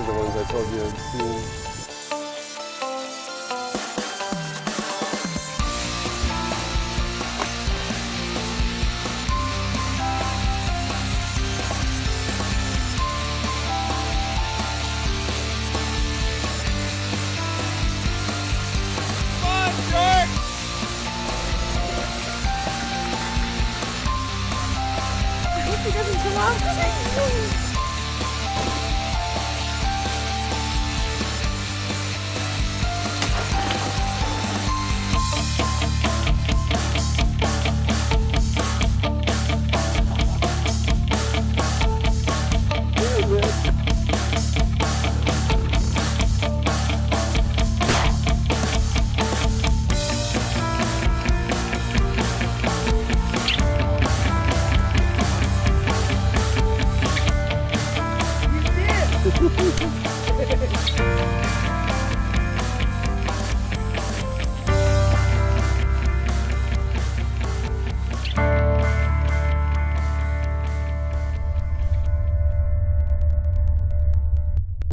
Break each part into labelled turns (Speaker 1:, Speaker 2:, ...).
Speaker 1: the ones I told you I'd seen.
Speaker 2: He doesn't come off.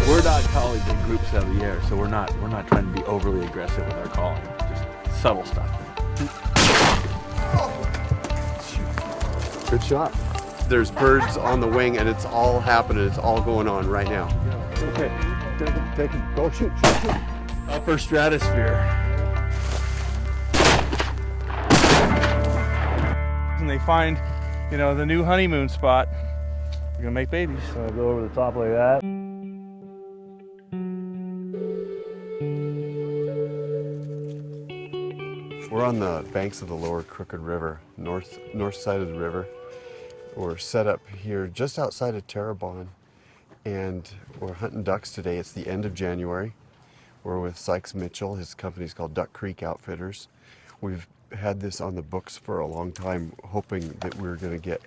Speaker 3: We're not calling big groups out of the air, so we're not trying to be overly aggressive with our calling. Just subtle stuff.
Speaker 1: Good shot. There's birds on the wing, and it's all happening. It's all going on right now.
Speaker 3: Okay, take it. Go shoot. Upper stratosphere. And they find, you know, the new honeymoon spot. We're gonna make babies. So I'll go over the top like that.
Speaker 1: We're on the banks of the lower Crooked River, north side of the river. We're set up here just outside of Terrebonne, and we're hunting ducks today. It's the end of January. We're with Sykes Mitchell. His company's called Duck Creek Outfitters. We've had this on the books for a long time, hoping that we were going to get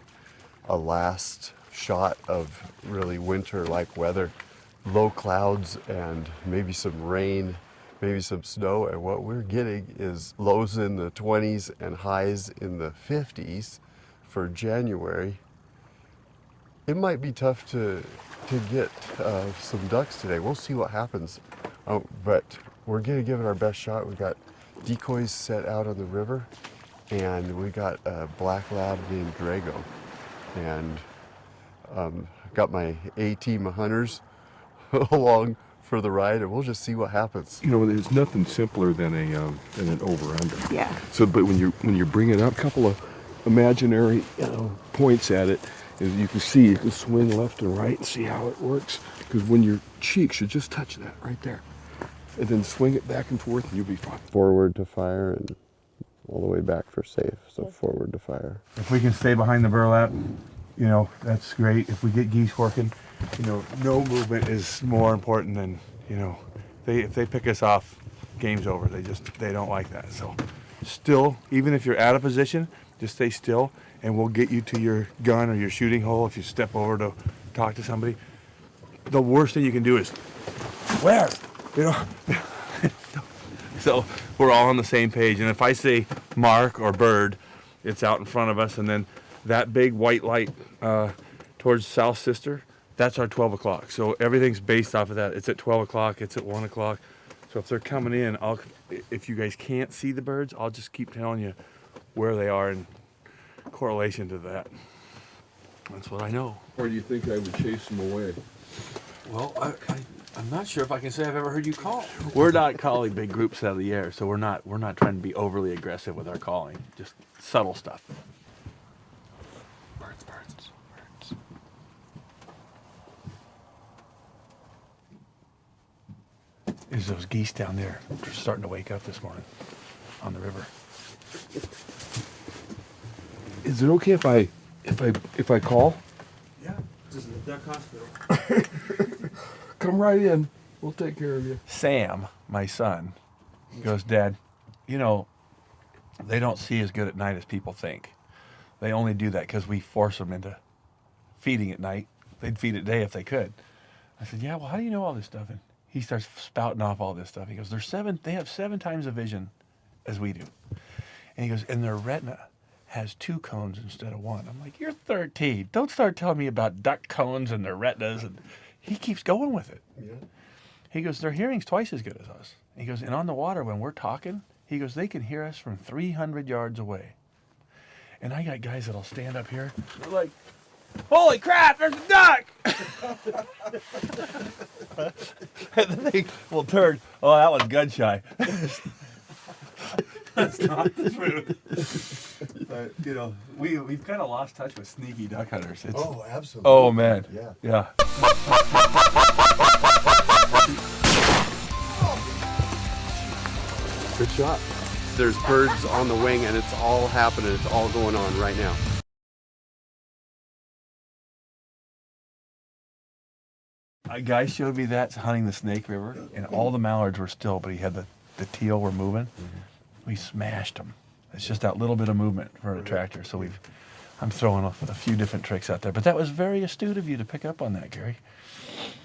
Speaker 1: a last shot of really winter-like weather, low clouds and maybe some rain, maybe some snow, and what we're getting is lows in the 20s and highs in the 50s for January. It might be tough to get some ducks today. We'll see what happens, but we're gonna give it our best shot. We've got decoys set out on the river, and we got a black lab named Drago, and got my A-team of hunters along for the ride, and we'll just see what happens.
Speaker 4: You know, there's nothing simpler than an over/under.
Speaker 2: Yeah.
Speaker 4: So, but when you're bringing up a couple of imaginary points at it, as you can see, you can swing left and right and see how it works. Because when your cheek should just touch that right there, and then swing it back and forth, and you'll be fine.
Speaker 1: Forward to fire and all the way back for safe. So forward to fire.
Speaker 3: If we can stay behind the burlap, you know, that's great. If we get geese working, you know, no movement is more important than, you know, if they pick us off, game's over. They don't like that. So still, even if you're out of position, just stay still, and we'll get you to your gun or your shooting hole if you step over to talk to somebody. The worst thing you can do is, where? You know? So we're all on the same page. And if I say mark or bird, it's out in front of us, and then that big white light towards South Sister, that's our 12 o'clock. So everything's based off of that. It's at 12 o'clock, it's at 1 o'clock. So if they're coming in, if you guys can't see the birds, I'll just keep telling you where they are in correlation to that. That's what I know.
Speaker 4: Or do you think I would chase them away?
Speaker 5: Well, I'm not sure if I can say I've ever heard you call.
Speaker 3: We're not calling big groups out of the air, so we're not trying to be overly aggressive with our calling. Just subtle stuff.
Speaker 4: Birds.
Speaker 3: There's those geese down there starting to wake up this morning on the river.
Speaker 4: Is it okay if I call?
Speaker 5: Yeah, this is the duck hospital.
Speaker 4: Come right in. We'll take care of you.
Speaker 3: Sam, my son, goes, Dad, you know, they don't see as good at night as people think. They only do that because we force them into feeding at night. They'd feed at day if they could. I said, yeah, well, how do you know all this stuff? And he starts spouting off all this stuff. He goes, they have 7 times the vision as we do. And he goes, and their retina has 2 cones instead of 1. I'm like, you're 13. Don't start telling me about duck cones and their retinas. And he keeps going with it.
Speaker 1: Yeah.
Speaker 3: He goes, their hearing's twice as good as us. He goes, and on the water when we're talking, he goes, they can hear us from 300 yards away. And I got guys that'll stand up here. They're like, holy crap, there's a duck! And then they will turn, oh, that was gun shy. That's not the truth. But, you know, we've kind of lost touch with sneaky duck hunters. It's,
Speaker 1: Oh, absolutely.
Speaker 3: oh, man.
Speaker 1: Yeah.
Speaker 3: Yeah.
Speaker 1: Good shot. There's birds on the wing, and it's all happening. It's all going on right now.
Speaker 3: A guy showed me that hunting the Snake River, and all the mallards were still, but he had the teal were moving. We smashed them. It's just that little bit of movement for an attractor. So I'm throwing a few different tricks out there. But that was very astute of you to pick up on that, Gary.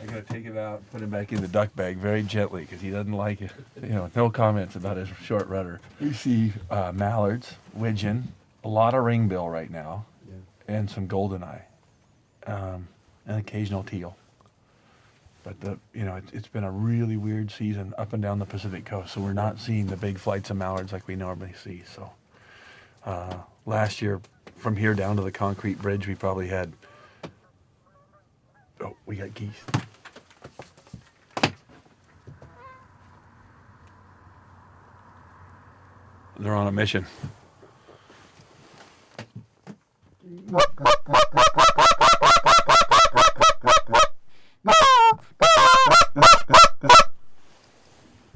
Speaker 3: I gotta take it out, put it back in the duck bag very gently because he doesn't like it. You know, no comments about his short rudder. We see mallards, widgeon, a lot of ringbill right now, and some goldeneye, and occasional teal. But it's been a really weird season up and down the Pacific coast, so we're not seeing the big flights of mallards like we normally see. So last year, from here down to the concrete bridge, we probably had, we got geese. They're on a mission.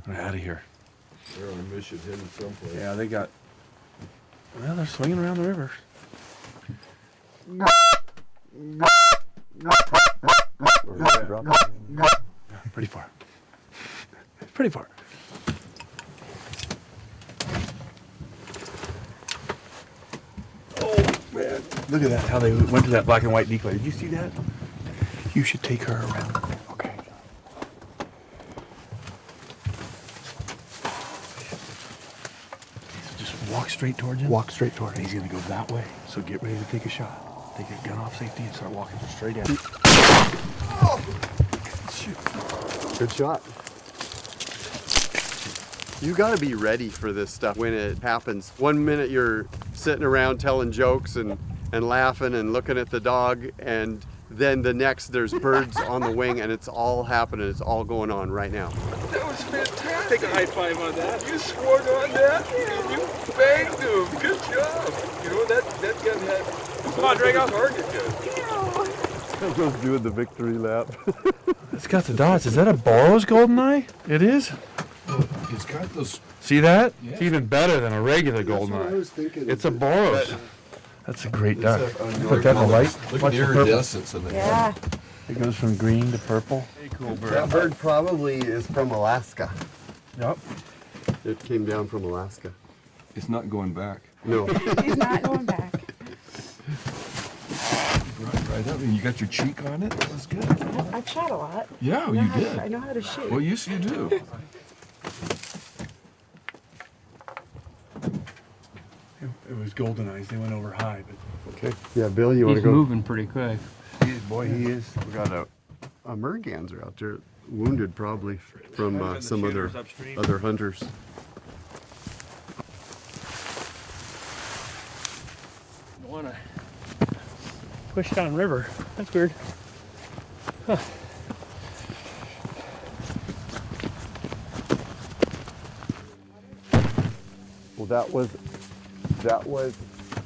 Speaker 3: They're out of here.
Speaker 4: They're on a mission heading someplace.
Speaker 3: Yeah, they're swinging around the river. Pretty far. Pretty far. Oh, man. Look at that, how they went to that black and white decoy. Did you see that? You should take her around. Okay. So just walk straight towards him.
Speaker 1: Walk straight toward
Speaker 3: He's gonna go that way. So get ready to take a shot. Take your gun off safety and start walking straight at him.
Speaker 1: Good shot. You got to be ready for this stuff when it happens. 1 minute you're sitting around telling jokes and laughing and looking at the dog, and then the next there's birds on the wing, and it's all happening. It's all going on right now.
Speaker 5: That was fantastic. Take a high five on that. You swore on that. And you banged him. Good job. You know, that gun had... Come on, Drago. Target gun.
Speaker 1: I was doing the victory lap.
Speaker 3: It's got the dots. Is that a Boros goldeneye? It is.
Speaker 4: It's got those.
Speaker 3: See that?
Speaker 4: Yeah.
Speaker 3: It's even better than a regular goldeneye.
Speaker 1: was thinking.
Speaker 3: It's a Boros. That's a great duck.
Speaker 1: It's a
Speaker 3: Put that in the light.
Speaker 4: Look
Speaker 3: Watch
Speaker 4: at
Speaker 3: the
Speaker 4: the
Speaker 3: purple.
Speaker 4: iridescence in it.
Speaker 2: Yeah.
Speaker 3: It goes from green to purple. Very cool bird.
Speaker 1: That bird probably is from Alaska.
Speaker 3: Yep.
Speaker 1: It came down from Alaska.
Speaker 4: It's not going back.
Speaker 1: No.
Speaker 2: He's not going back.
Speaker 4: Right up, and you got your cheek on it. That was good.
Speaker 2: I've shot a lot.
Speaker 4: Yeah,
Speaker 2: I know
Speaker 4: you
Speaker 2: how
Speaker 4: did.
Speaker 2: To, I know how to shoot.
Speaker 4: Well, yes, you do.
Speaker 3: It was goldeneyes. They went over high, but
Speaker 1: Okay. Yeah, Bill, you want to
Speaker 6: He's
Speaker 1: go?
Speaker 6: moving pretty quick.
Speaker 3: boy, he is.
Speaker 1: We got a merganser out there, wounded probably from some other hunters.
Speaker 6: Don't want to push down river. That's weird. Huh.
Speaker 1: Well, that was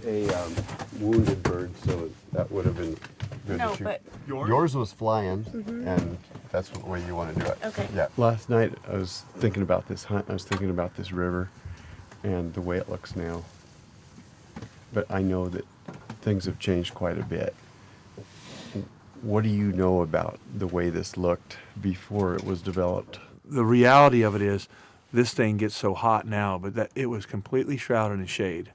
Speaker 1: a wounded bird, so that would have been good
Speaker 2: No,
Speaker 1: to shoot.
Speaker 2: but
Speaker 1: Yours was flying, and that's the way you want to do it.
Speaker 2: Okay.
Speaker 1: Yeah. Last night I was thinking about this hunt. I was thinking about this river, and the way it looks now. But I know that things have changed quite a bit. What do you know about the way this looked before it was developed?
Speaker 3: The reality of it is, this thing gets so hot now, but that it was completely shrouded in shade,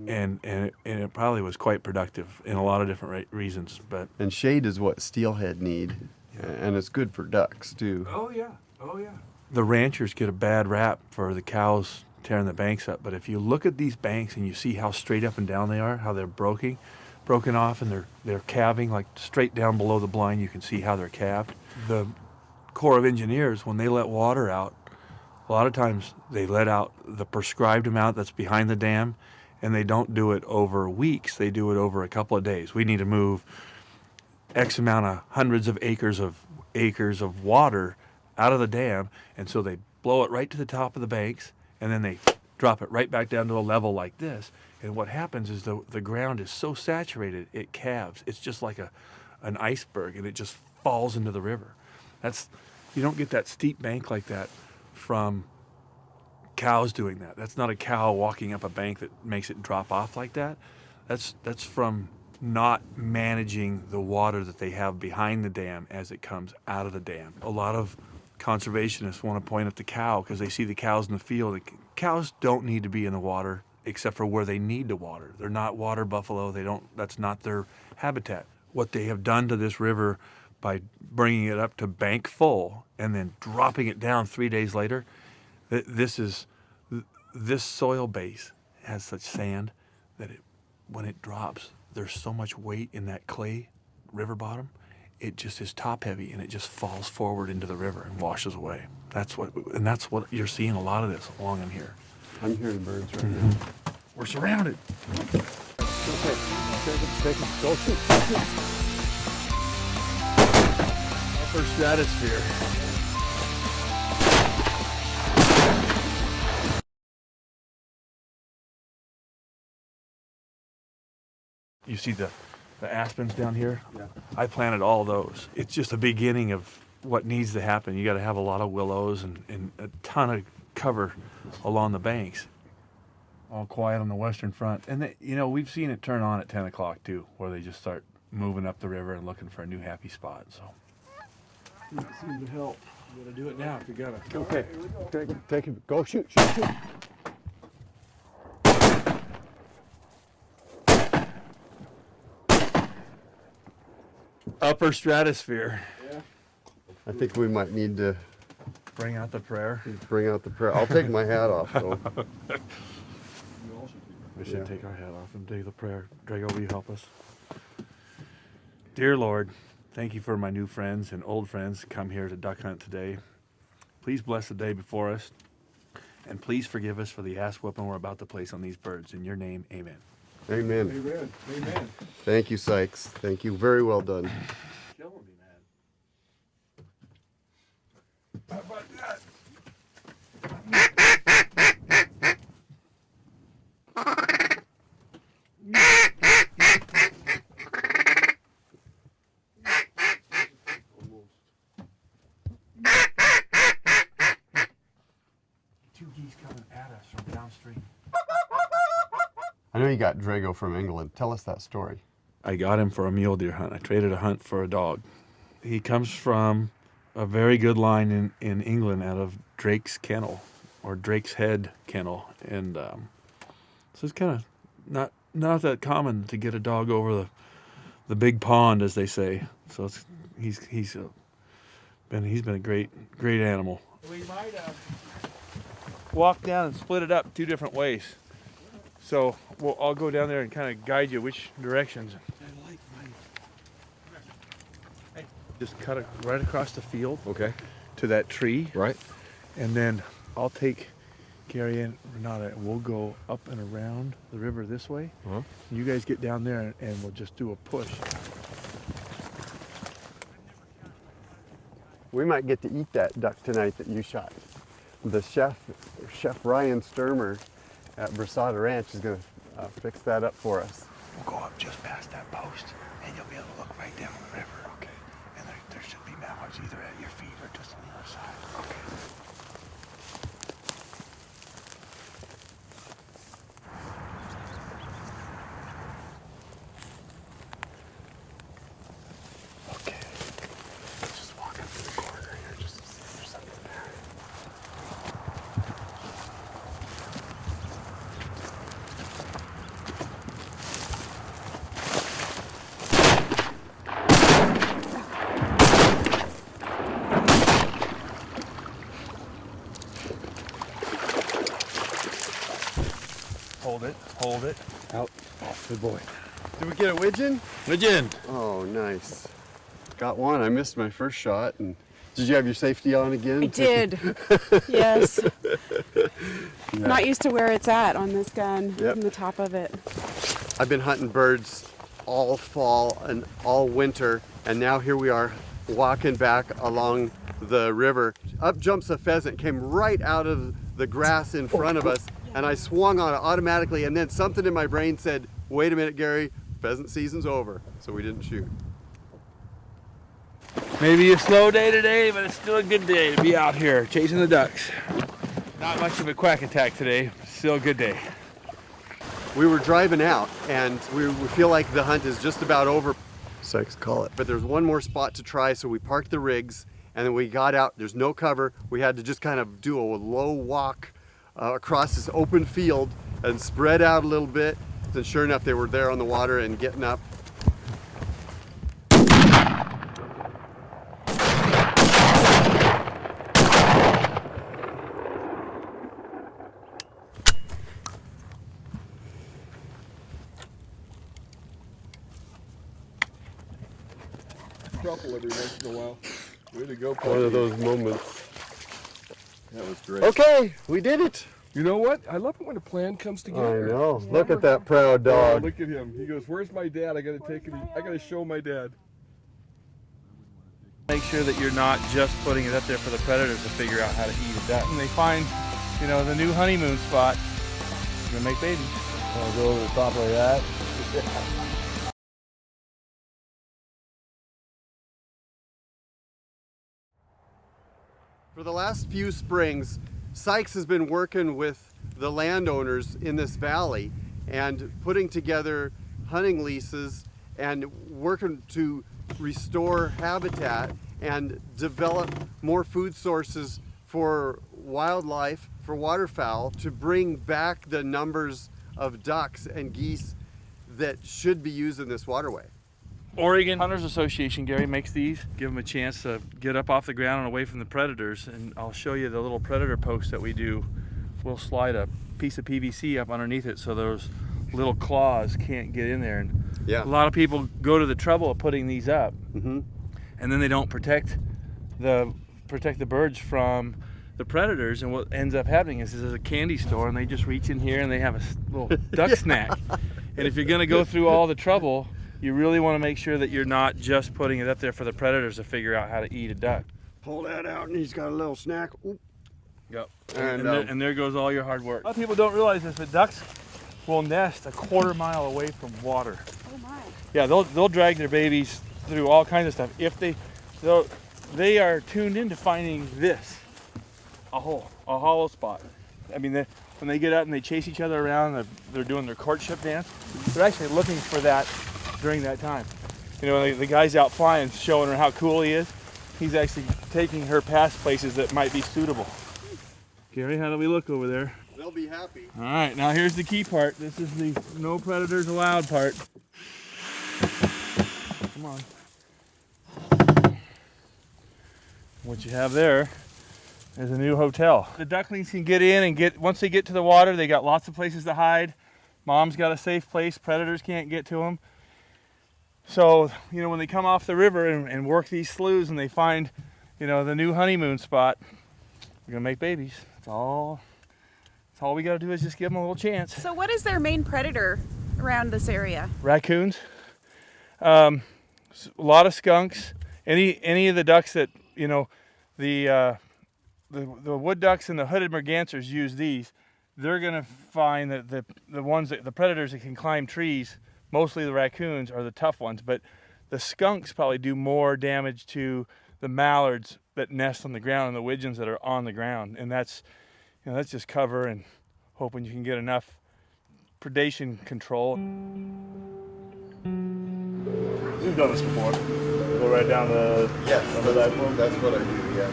Speaker 3: and it probably was quite productive in a lot of different reasons. But
Speaker 1: And shade is what steelhead need, and it's good for ducks too.
Speaker 5: Oh, yeah. Oh, yeah.
Speaker 3: the ranchers get a bad rap for the cows tearing the banks up. But if you look at these banks and you see how straight up and down they are, how they're broken off, and they're calving like straight down below the blind, you can see how they're calved. the Corps of Engineers, when they let water out, a lot of times they let out the prescribed amount that's behind the dam, and they don't do it over weeks. They do it over a couple of days. We need to move X amount of hundreds of acres of water out of the dam, and so they blow it right to the top of the banks, and then they drop it right back down to a level like this. And what happens is the ground is so saturated it calves. It's just like an iceberg, and it just falls into the river. You don't get that steep bank like that from cows doing that. That's not a cow walking up a bank that makes it drop off like that. That's from not managing the water that they have behind the dam as it comes out of the dam. A lot of conservationists want to point at the cow because they see the cows in the field. Cows don't need to be in the water except for where they need to water. They're not water buffalo. That's not their habitat. What they have done to this river by bringing it up to bank full and then dropping it down 3 days later, this soil base has such sand that when it drops, there's so much weight in that clay river bottom, it just is top heavy and it just falls forward into the river and washes away. That's what you're seeing a lot of this along in here.
Speaker 1: I'm hearing birds right now.
Speaker 3: We're surrounded.
Speaker 1: Go shoot.
Speaker 3: Upper stratosphere. You see the aspens down here?
Speaker 1: Yeah.
Speaker 3: I planted all those. It's just the beginning of what needs to happen. You got to have a lot of willows and a ton of cover along the banks. All quiet on the western front. And we've seen it turn on at 10 o'clock too, where they just start moving up the river and looking for a new happy spot. So it seems to help. You gotta do it now if you gotta.
Speaker 1: Okay. Take it. Go shoot.
Speaker 3: Upper stratosphere.
Speaker 1: I think we might need to
Speaker 3: Bring out the prayer.
Speaker 1: bring out the prayer. I'll take my hat off though.
Speaker 3: We should
Speaker 1: Yeah.
Speaker 3: take our hat off and do the prayer. Drago, will you help us? Dear Lord, thank you for my new friends and old friends to come here to duck hunt today. Please bless the day before us, and please forgive us for the ass whooping we're about to place on these birds. In your name, amen.
Speaker 1: Amen.
Speaker 5: Amen. Amen.
Speaker 1: Thank you, Sykes. Thank you. Very well done.
Speaker 3: Killing me, man. How about that? Two geese coming at us from downstream.
Speaker 1: I know you got Drago from England. Tell us that story.
Speaker 3: I got him for a mule deer hunt. I traded a hunt for a dog. He comes from a very good line in England out of Drake's Kennel or Drake's Head Kennel. And so it's kind of not that common to get a dog over the big pond, as they say. So he's been a great animal. We might walk down and split it up two different ways. So I'll go down there and kind of guide you which directions. I like mine. Just cut it right across the field
Speaker 4: Okay.
Speaker 3: to that tree,
Speaker 4: Right.
Speaker 3: and then I'll take Gary and Renata, and we'll go up and around the river this way.
Speaker 4: Uh-huh.
Speaker 3: You guys get down there, and we'll just do a push.
Speaker 1: We might get to eat that duck tonight that you shot. The chef Ryan Sturmer at Brasada Ranch is going to fix that up for us.
Speaker 3: We'll go up just past that post, and you'll be able to look right down the river. Okay. And there should be mallards either at your feet or just on the other side. Okay. Okay. Let's just walk up to the corner here just to see if there's something there. Hold it.
Speaker 4: Out. Good boy.
Speaker 1: Did we get a widgeon?
Speaker 3: Legend.
Speaker 1: Oh, nice. Got one. I missed my first shot. And did you have your safety on again?
Speaker 2: I did. Yes. Not used to where it's at on this gun,
Speaker 1: Yep.
Speaker 2: on the top of it.
Speaker 1: I've been hunting birds all fall and all winter, and now here we are walking back along the river. Up jumps a pheasant, came right out of the grass in front of us, and I swung on it automatically, and then something in my brain said, wait a minute, Gary, pheasant season's over, so we didn't shoot.
Speaker 3: Maybe a slow day today, but it's still a good day to be out here chasing the ducks. Not much of a quack attack today, but still a good day.
Speaker 1: We were driving out, and we feel like the hunt is just about over, so I could call it. But there's one more spot to try, so we parked the rigs, and then we got out. There's no cover. We had to just kind of do a low walk across this open field and spread out a little bit. And sure enough, they were there on the water and getting up.
Speaker 5: Truffle every once in a while. Way to go,
Speaker 1: One
Speaker 5: Puppy.
Speaker 1: of those moments.
Speaker 5: That was great.
Speaker 1: Okay, we did it.
Speaker 4: You know what? I love it when a plan comes
Speaker 1: I
Speaker 4: together.
Speaker 1: know. Look at that proud
Speaker 5: Oh,
Speaker 1: dog.
Speaker 5: look at him. He goes, "Where's my dad? I gotta take him. I gotta show my dad."
Speaker 3: Make sure that you're not just putting it up there for the predators to figure out how to eat a duck. And they find, you know, the new honeymoon spot, you're gonna make babies.
Speaker 6: I'll go over the top like that.
Speaker 1: For the last few springs, Sykes has been working with the landowners in this valley and putting together hunting leases and working to restore habitat and develop more food sources for wildlife, for waterfowl, to bring back the numbers of ducks and geese that should be used in this waterway.
Speaker 3: Oregon Hunters Association, Gary, makes these. Give them a chance to get up off the ground and away from the predators. And I'll show you the little predator post that we do. We'll slide a piece of PVC up underneath it so those little claws can't get in there. And
Speaker 1: Yeah.
Speaker 3: a lot of people go to the trouble of putting these up,
Speaker 1: Mm-hmm.
Speaker 3: and then they don't protect the birds from the predators. And what ends up happening is there's a candy store, and they just reach in here and they have a little duck snack. And if you're going to go through all the trouble, you really want to make sure that you're not just putting it up there for the predators to figure out how to eat a duck.
Speaker 1: Pull that out and he's got a little snack. Oop.
Speaker 3: Yep.
Speaker 1: And,
Speaker 3: And there goes all your hard work. A lot of people don't realize this, but ducks will nest a quarter mile away from water.
Speaker 2: Oh my.
Speaker 3: Yeah, they'll drag their babies through all kinds of stuff. If they are tuned into finding this, a hollow spot. I mean, when they get out and they chase each other around, they're doing their courtship dance. They're actually looking for that during that time. You know, the guy's out flying, showing her how cool he is. He's actually taking her past places that might be suitable. Gary, how do we look over there?
Speaker 1: They'll be happy.
Speaker 3: All right, now here's the key part. This is the no predators allowed part. Come on. What you have there is a new hotel. The ducklings can get in and once they get to the water, they got lots of places to hide. Mom's got a safe place. Predators can't get to them. So, you know, when they come off the river and work these sloughs and they find, you know, the new honeymoon spot, they're gonna make babies. That's all we gotta do is just give them a little chance.
Speaker 2: So what is their main predator around this area?
Speaker 3: Raccoons, a lot of skunks, any of the ducks that, you know, the wood ducks and the hooded mergansers use these. They're gonna find that the predators that can climb trees, mostly the raccoons, are the tough ones, but the skunks probably do more damage to the mallards that nest on the ground and the widgeons that are on the ground. And that's just cover and hoping you can get enough predation control.
Speaker 6: We've done this before. Go right down the under that one.
Speaker 1: That's what I do, yeah.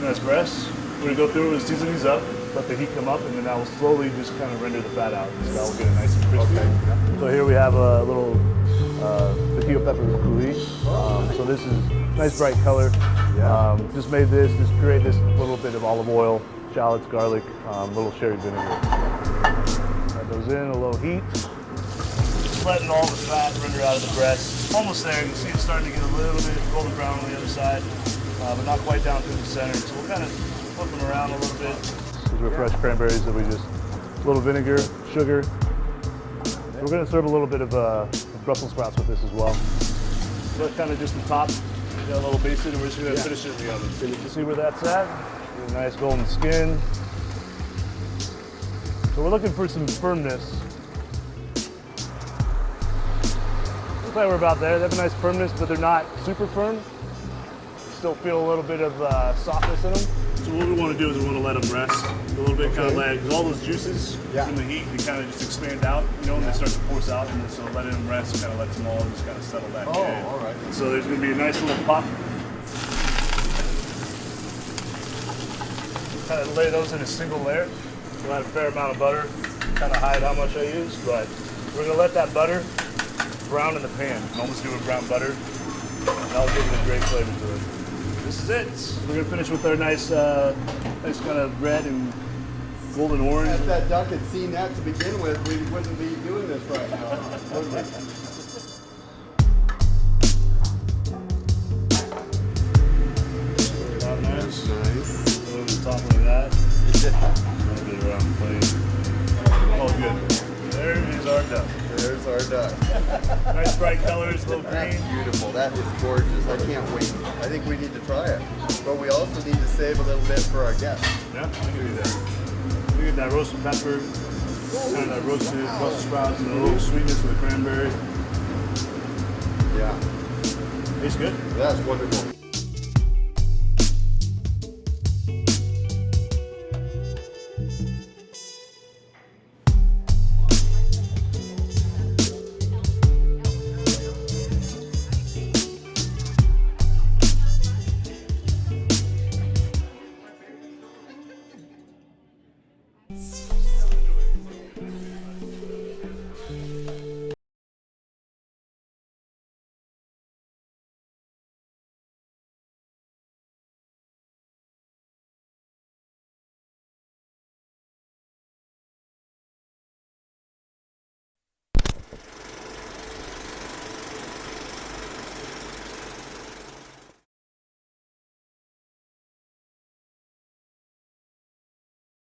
Speaker 6: Nice grass. We're gonna go through and season these up, let the heat come up, and then that will slowly just kind of render the fat out. So that will get it nice and crispy.
Speaker 1: Okay.
Speaker 6: So here we have a little potato pepper coulis. So this is nice bright color.
Speaker 1: Yeah.
Speaker 6: Just made this, just pureed this little bit of olive oil, shallots, garlic, little sherry vinegar. That goes in a low heat.
Speaker 7: letting all the fat render out of the breast. Almost there. You can see it's starting to get a little bit golden brown on the other side, but not quite down through the center. So we'll kind of flip them around a little bit. These are fresh cranberries that we just, a little vinegar, sugar. We're going to serve a little bit of Brussels sprouts with this as well. So that's kind of just the top. We got a little base in, and we're just going to finish it in the oven. So you can see where that's at. Get a nice golden skin. So we're looking for some firmness. Looks like we're about there. They have a nice firmness, but they're not super firm. Still feel a little bit of softness in them. So what we want to do is we want to let them rest a little bit, kind of let, because all those juices from the heat, they kind of just expand out, you know, and they start to force out, and so letting them rest kind of lets them all just kind of settle back in.
Speaker 1: all right.
Speaker 7: So there's going to be a nice little pop. Kind of lay those in a single layer. We'll add a fair amount of butter, kind of hide how much I use, but we're going to let that butter brown in the pan. You can almost do a brown butter, and that'll give it a great flavor to it. This is it. We're going to finish with our nice kind of red and golden orange.
Speaker 1: If that duck had seen that to begin with, we wouldn't be doing this right now, would we?
Speaker 7: Not nice.
Speaker 1: Nice.
Speaker 7: Over the top like that. A little bit around the plate. Oh, good. There is our duck.
Speaker 1: There's our duck.
Speaker 7: Nice bright colors, a little green.
Speaker 1: That's beautiful. That is gorgeous. I can't wait. I think we need to try it. But we also need to save a little bit for our guests.
Speaker 7: Yeah, I can do that. We get that roasted pepper, kind of that roasted Brussels sprouts, and a little sweetness with the cranberry.
Speaker 1: Yeah.
Speaker 7: Tastes good.
Speaker 1: That's wonderful.